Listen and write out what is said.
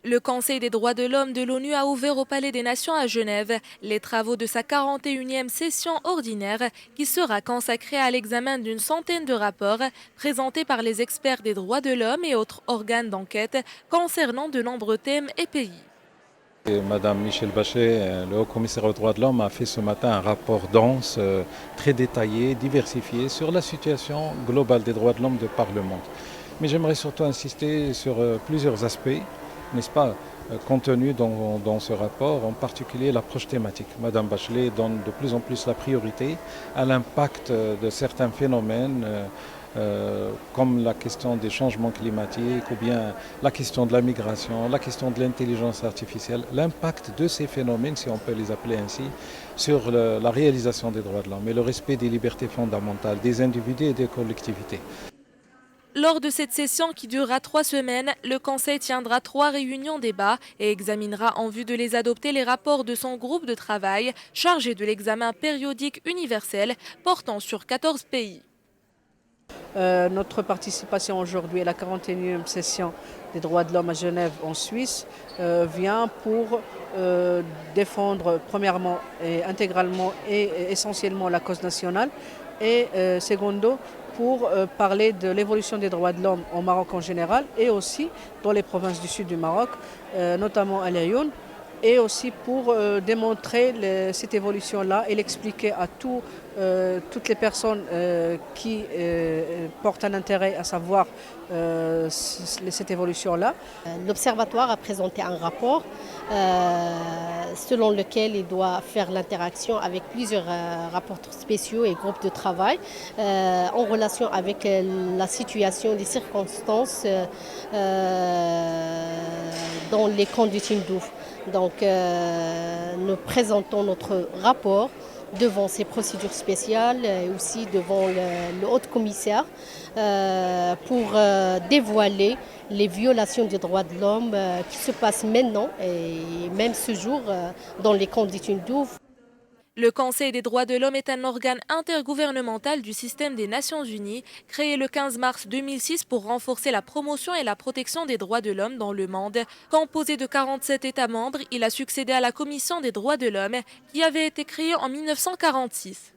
Le Conseil des droits de l'homme de l'ONU a ouvert au Palais des Nations à Genève les travaux de sa 41e session ordinaire qui sera consacrée à l'examen d'une centaine de rapports présentés par les experts des droits de l'homme et autres organes d'enquête concernant de nombreux thèmes et pays. Madame Michèle Bachelet, le haut-commissaire aux droits de l'homme, a fait ce matin un rapport dense, très détaillé, diversifié sur la situation globale des droits de l'homme de par le monde. Mais j'aimerais surtout insister sur plusieurs aspects, n'est-ce pas, contenus dans ce rapport, en particulier l'approche thématique. Madame Bachelet donne de plus en plus la priorité à l'impact de certains phénomènes comme la question des changements climatiques ou bien la question de la migration, la question de l'intelligence artificielle, l'impact de ces phénomènes, si on peut les appeler ainsi, sur la réalisation des droits de l'homme et le respect des libertés fondamentales des individus et des collectivités. Lors de cette session qui durera 3 semaines, le Conseil tiendra 3 réunions débat et examinera en vue de les adopter les rapports de son groupe de travail chargé de l'examen périodique universel portant sur 14 pays. Notre participation aujourd'hui à la 41e session des droits de l'homme à Genève en Suisse vient pour défendre premièrement et intégralement et essentiellement la cause nationale et secondo pour parler de l'évolution des droits de l'homme au Maroc en général et aussi dans les provinces du sud du Maroc, notamment à Laayoune, et aussi pour démontrer cette évolution-là et l'expliquer à toutes les personnes qui portent un intérêt à savoir cette évolution-là. L'Observatoire a présenté un rapport selon lequel il doit faire l'interaction avec plusieurs rapporteurs spéciaux et groupes de travail en relation avec la situation, les circonstances dans les conditions d'ouf. Donc nous présentons notre rapport devant ces procédures spéciales et aussi devant le haut-commissaire pour dévoiler les violations des droits de l'homme qui se passent maintenant et même ce jour dans les conditions d'ouf. Le Conseil des droits de l'homme est un organe intergouvernemental du système des Nations Unies, créé le 15 mars 2006 pour renforcer la promotion et la protection des droits de l'homme dans le monde. Composé de 47 États membres, il a succédé à la Commission des droits de l'homme qui avait été créée en 1946.